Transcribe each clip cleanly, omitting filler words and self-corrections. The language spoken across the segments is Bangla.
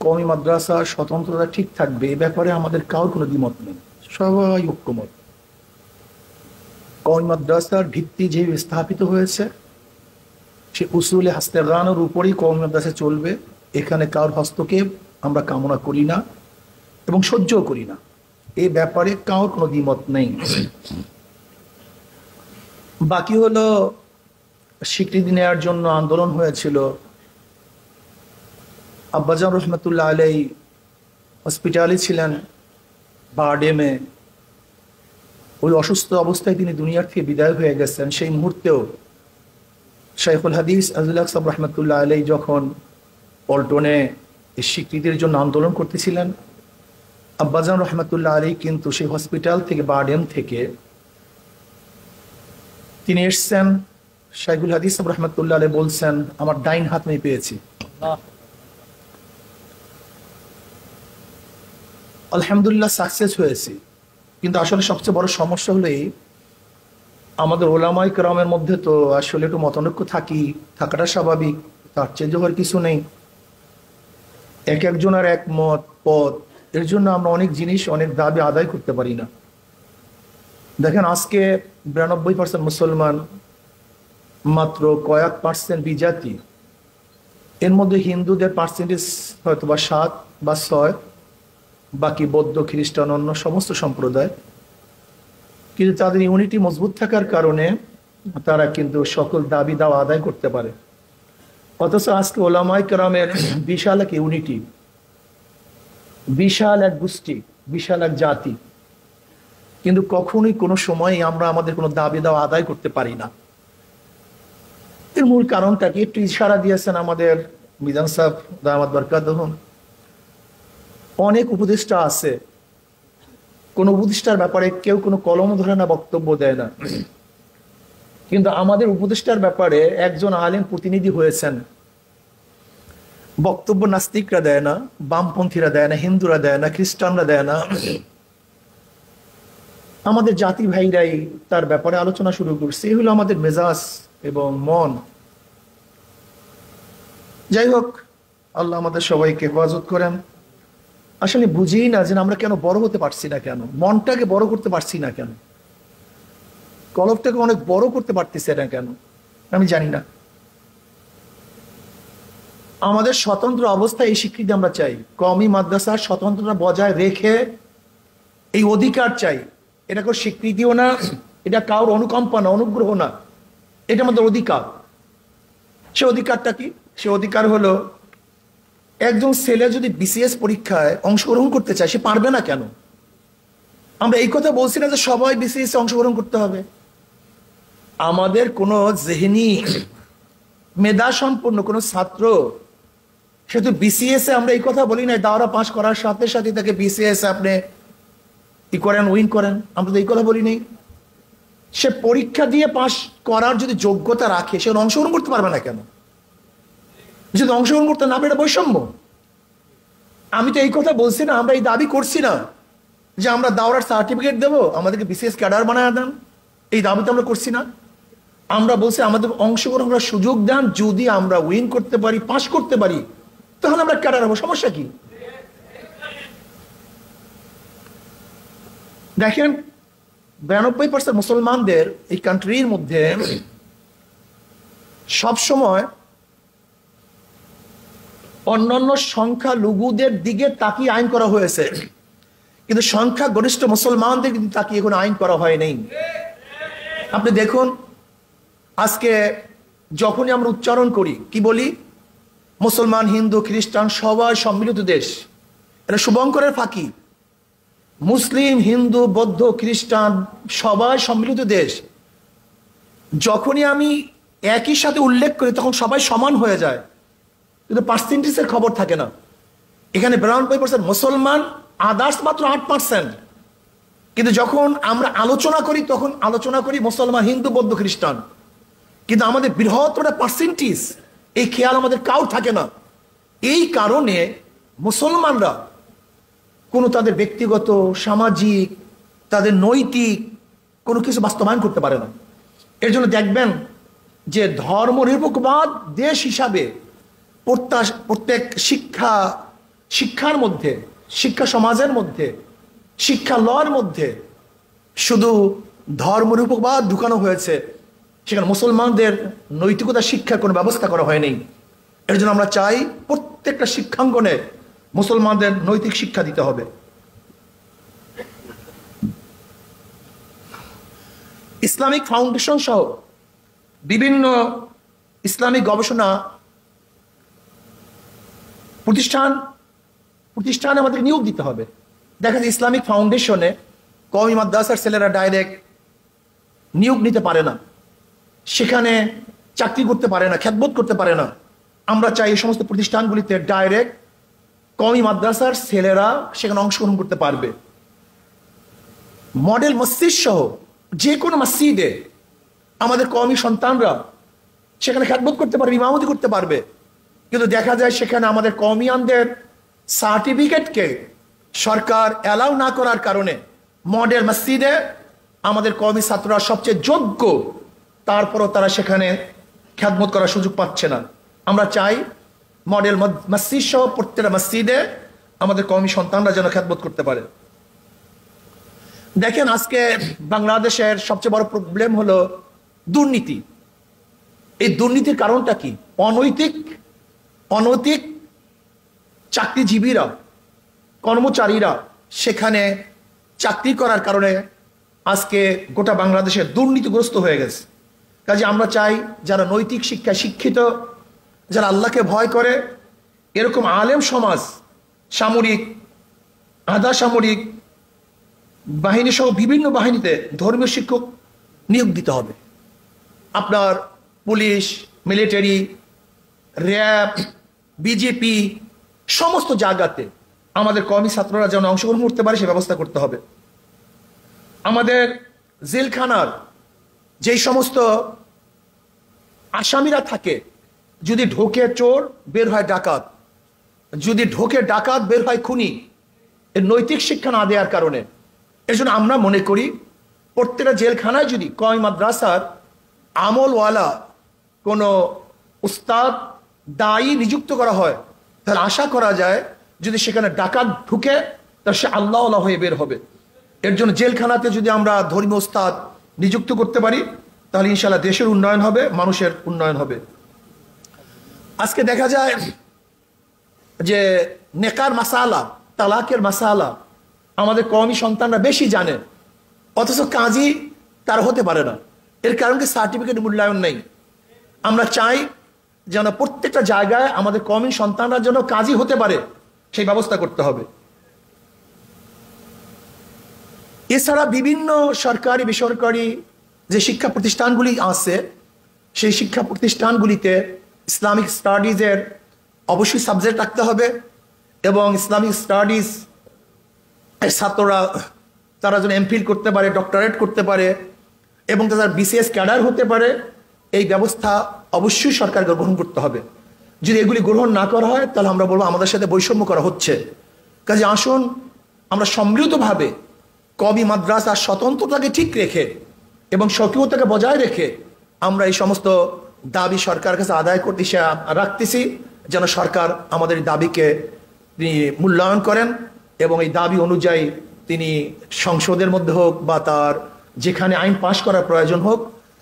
কওমি মাদ্রাসা স্বতন্ত্রতা ঠিক থাকবে এ ব্যাপারে আমাদের কারোর কোনো দ্বিমত নেই, সবাই ঐক্যমত। কওমি মাদ্রাসার ভিত্তি যে স্থাপিত হয়েছে সে উসুলে হাস্তেগানোর উপরেই কওমি মাদ্রাসা চলবে। এখানে কারোর হস্তক্ষেপ আমরা কামনা করি না এবং সহ্যও করি না, এই ব্যাপারে কারোর কোনো দ্বিমত নেই। বাকি হলো স্বীকৃতি নেওয়ার জন্য আন্দোলন হয়েছিল। আব্বাজান রহমতুল্লাহ আলাই হসপিটালে ছিলেন বারডেমে, ওই অসুস্থ অবস্থায় তিনি দুনিয়ার থেকে বিদায় হয়ে গেছেন। সেই মুহূর্তেও শাইখুল হাদিস আজুল আকসাব রহমতুল্লাহ আলাই যখন পল্টনে এই স্বীকৃতির জন্য আন্দোলন করতেছিলেন, আব্বাজান রহমতুল্লাহ আলাই কিন্তু সেই হসপিটাল থেকে বারডেম থেকে তিনি এসছেন। শাইখুল হাদিস রহমতুল্লাহ আলাই বলছেন, আমার ডাইন হাত আমি পেয়েছি। আলহামদুলিল্লাহ সাকসেস হয়েছি, কিন্তু আসলে সবচেয়ে বড় সমস্যা হলো এই, আমাদের ওলামাই কেরামের মধ্যে তো আসলে একটু মতানৈক্য থাকাটা স্বাভাবিক, তার চেঞ্জ হওয়ার কিছু নেই। এক একজনের এক মত পথ, এর জন্য আমরা অনেক জিনিস অনেক দাবি আদায় করতে পারি না। দেখেন, আজকে 92% মুসলমান, মাত্র কয়েক পার্সেন্ট বিজাতি, এর মধ্যে হিন্দুদের পার্সেন্টেজ হয়তো বা 7 বা 6, বাকি বৌদ্ধ খ্রিস্টান অন্য সমস্ত সম্প্রদায়। কিন্তু তাদের ইউনিটি মজবুত থাকার কারণে তারা কিন্তু সকল দাবি দাওয়া আদায় করতে পারে। অথচ আজকে ওলামায়ে কেরামের বিশাল এক ইউনিটি, বিশাল এক গোষ্ঠী, বিশাল এক জাতি, কিন্তু কখনোই কোনো সময় আমরা আমাদের কোনো দাবি দাওয়া আদায় করতে পারি না। এর মূল কারণটা কি? একটু ইশারা দিয়েছেন আমাদের মিজান সাহেব দামাত বরকাতুহু। অনেক উপদেষ্টা আছে, কোন উপদেষ্টার ব্যাপারে কেউ কোনো কলম ধরে না, বক্তব্য দেয় না, কিন্তু আমাদের উপদেষ্টার ব্যাপারে একজন আলেম প্রতিনিধি হয়েছেন, বক্তব্য নাস্তিকরা দেয় না, বামপন্থীরা দেয় না, হিন্দুরা দেয় না, খ্রিস্টানরা দেয় না, আমাদের জাতি ভাইরাই তার ব্যাপারে আলোচনা শুরু করছে। এই হলো আমাদের মেজাজ এবং মন। যাই হোক, আল্লাহ আমাদের সবাইকে হেফাজত করেন। আসলে বুঝি না যে আমরা কেন বড় হতে পারছি না, কেন মনটাকে বড় করতে পারছি না, কেন কলবটাকে অনেক বড় করতে পারতেছে না, কেন আমি জানি না। আমাদের স্বতন্ত্র অবস্থায় এই স্বীকৃতি আমরা চাই, কওমি মাদ্রাসার স্বতন্ত্রতা বজায় রেখে এই অধিকার চাই। এটা কোনো স্বীকৃতিও না, এটা কারোর অনুকম্পা না, অনুগ্রহ না, এটা আমাদের অধিকার। সে অধিকারটা কি? সে অধিকার হলো, একজন ছেলে যদি বিসিএস পরীক্ষায় অংশগ্রহণ করতে চায়, সে পারবে না কেন? আমরা এই কথা বলছি না যে সবাই বিসিএস অংশগ্রহণ করতে হবে। আমাদের কোনো জেহনি মেধা সম্পন্ন কোনো ছাত্র সে তো বিসিএস এ, আমরা এই কথা বলি না দাওরা পাস করার সাথে সাথে তাকে বিসিএস আপনি কি করেন, উইন করেন, আমরা তো এই কথা বলি নেই। সে পরীক্ষা দিয়ে পাস করার যদি যোগ্যতা রাখে, সে অংশগ্রহণ করতে পারবে না কেন? যদি অংশগ্রহণ করতে না পারে, এটা বৈষম্য। আমি তো এই কথা বলছি না, আমরা এই দাবি করছি না যে আমরা দাওরার সার্টিফিকেট দেবো, আমাদেরকে বিসিএস ক্যাডার বানায় দেন, এই দাবি তো আমরা করছি না। আমরা বলছি আমাদের অংশগ্রহণ করার সুযোগ দেন, যদি আমরা উইন করতে পারি, পাস করতে পারি, তখন আমরা ক্যাডার হবো, সমস্যা কি? দেখেন, 92% মুসলমানদের এই কান্ট্রির মধ্যে সবসময় অন্যান্য সংখ্যা লঘুদের দিকে তাকিয়ে আইন করা হয়েছে, কিন্তু সংখ্যা গরিষ্ঠ মুসলমানদের কিন্তু তাকিয়ে কোনো আইন করা হয় নাই। আপনি দেখুন, আজকে যখনই আমরা উচ্চারণ করি, কি বলি? মুসলমান, হিন্দু, খ্রিস্টান সবাই সম্মিলিত দেশ। এটা শুভঙ্করের ফাঁকি। মুসলিম, হিন্দু, বৌদ্ধ, খ্রিস্টান সবাই সম্মিলিত দেশ। যখনই আমি একই সাথে উল্লেখ করি, তখন সবাই সমান হয়ে যায়, কিন্তু পার্সেন্টেজের খবর থাকে না। এখানে 92% মুসলমান, আদার্স মাত্র 8%। কিন্তু যখন আমরা আলোচনা করি, তখন আলোচনা করি মুসলমান, হিন্দু, বৌদ্ধ, খ্রিস্টান, কিন্তু আমাদের বৃহত্তর পার্সেন্টেজ এই খেয়াল আমাদের কাউ থাকে না। এই কারণে মুসলমানরা কোনো তাদের ব্যক্তিগত, সামাজিক, তাদের নৈতিক কোনো কিছু বাস্তবায়ন করতে পারে না। এর জন্য দেখবেন যে ধর্মনিরপেক্ষবাদ দেশ হিসাবে প্রত্যেক শিক্ষার মধ্যে, শিক্ষা সমাজের মধ্যে, শিক্ষা লর মধ্যে শুধু ধর্মরূপবাদ ঢুকানো হয়েছে, সেখানে মুসলমানদের নৈতিকতা শিক্ষার কোনো ব্যবস্থা করা হয়নি। এর জন্য আমরা চাই প্রত্যেকটা শিক্ষাঙ্গনে মুসলমানদের নৈতিক শিক্ষা দিতে হবে। ইসলামিক ফাউন্ডেশন সহ বিভিন্ন ইসলামিক গবেষণা প্রতিষ্ঠানে আমাদের নিয়োগ দিতে হবে। দেখা যায় ইসলামিক ফাউন্ডেশনে কওমি মাদ্রাসার ছেলেরা ডাইরেক্ট নিয়োগ নিতে পারে না, সেখানে চাকরি করতে পারে না, খ্যাতবোধ করতে পারে না। আমরা চাই এই সমস্ত প্রতিষ্ঠানগুলিতে ডাইরেক্ট কওমি মাদ্রাসার ছেলেরা সেখানে অংশগ্রহণ করতে পারবে। মডেল মসজিদ সহ যে কোনো মসজিদে আমাদের কওমি সন্তানরা সেখানে খ্যাতবোধ করতে পারবে, ইমামতি করতে পারবে। কিন্তু দেখা যায় সেখানে আমাদের কওমিয়ানদের সার্টিফিকেটকে সরকার অ্যালাউ না করার কারণে মডেল মসজিদে আমাদের কওমি ছাত্ররা সবচেয়ে যোগ্য, তারপরও তারা সেখানে খ্যাতবোধ করার সুযোগ পাচ্ছে না। আমরা চাই মডেল মসজিদ সহ প্রত্যেকটা মসজিদে আমাদের কওমি সন্তানরা যেন খ্যাতবোধ করতে পারে। দেখেন, আজকে বাংলাদেশের সবচেয়ে বড় প্রবলেম হলো দুর্নীতি। এই দুর্নীতির কারণটা কি? অনৈতিক চাকরিজীবীরা, কর্মচারীরা সেখানে চাকরি করার কারণে আজকে গোটা বাংলাদেশে দুর্নীতিগ্রস্ত হয়ে গেছে। কাজে আমরা চাই যারা নৈতিক শিক্ষায় শিক্ষিত, যারা আল্লাহকে ভয় করে, এরকম আলেম সমাজ সামরিক, আধা সামরিক বাহিনী সহ বিভিন্ন বাহিনীতে ধর্মীয় শিক্ষক নিয়োগ দিতে হবে। আপনার পুলিশ, মিলিটারি, র্যাব, বিজেপি সমস্ত জায়গাতে আমাদের কওমি ছাত্ররা যেন অংশগ্রহণ করতে পারে সে ব্যবস্থা করতে হবে। আমাদের জেলখানার যেই সমস্ত আসামিরা থাকে, যদি ঢোকে চোর বের হয় ডাকাত, যদি ঢোকে ডাকাত বের হয় খুনি, এর নৈতিক শিক্ষা না দেওয়ার কারণে। এর জন্য আমরা মনে করি প্রত্যেকটা জেলখানায় যদি কওমি মাদ্রাসার আমলওয়ালা কোনো উস্তাদ, দায়ী নিযুক্ত করা হয়, তাহলে আশা করা যায় যদি সেখানে ডাকাত ঢুকে তাহলে সে আল্লাহওয়ালা হয়ে বের হবে। এর জন্য জেলখানাতে যদি আমরা ধর্মীয় উস্তাদ নিযুক্ত করতে পারি তাহলে ইনশাআল্লাহ দেশের উন্নয়ন হবে, মানুষের উন্নয়ন হবে। আজকে দেখা যায় যে নেকার মাসালা, তালাকের মাসালা আমাদের কওমি সন্তানরা বেশি জানে, অথচ কাজী তারা হতে পারে না। এর কারণ কি? সার্টিফিকেট মূল্যায়ন নেই। আমরা চাই যেন প্রত্যেকটা জায়গায় আমাদের কওমি সন্তানরা যেন কাজী হতে পারে সেই ব্যবস্থা করতে হবে। এছাড়া বিভিন্ন সরকারি বেসরকারি যে শিক্ষা প্রতিষ্ঠানগুলি আছে, সেই শিক্ষা প্রতিষ্ঠানগুলিতে ইসলামিক স্টাডিজের অবশ্যই সাবজেক্ট রাখতে হবে এবং ইসলামিক স্টাডিজ ছাত্ররা তারা যেন এমফিল করতে পারে, ডক্টরেট করতে পারে এবং তারা বিসিএস ক্যাডার হতে পারে, এই ব্যবস্থা অবশ্যই সরকারকে গ্রহণ করতে হবে। যদি এগুলি গ্রহণ না করা হয় তাহলে আমরা বলবো আমাদের সাথে বৈষম্য করা হচ্ছে। কাজে আসুন আমরা সম্মিলিতভাবে কওমি মাদ্রাসার স্বতন্ত্রতাকে ঠিক রেখে এবং স্বকীয়তাকে বজায় রেখে আমরা এই সমস্ত দাবি সরকারের কাছে আদায় করতে রাখতেছি, যেন সরকার আমাদের দাবিকে তিনি মূল্যায়ন করেন এবং এই দাবি অনুযায়ী তিনি সংসদের মধ্যে হোক বা তার যেখানে আইন পাশ করার প্রয়োজন হোক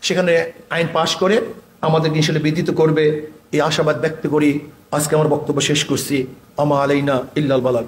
সেখানে আইন পাশ করে আমাদের হিসেবে বিদিত করবে, এই আশাবাদ ব্যক্ত করি আজকে আমার বক্তব্য শেষ করছি। আমা আলাইনা ইল্লাল বালাগ।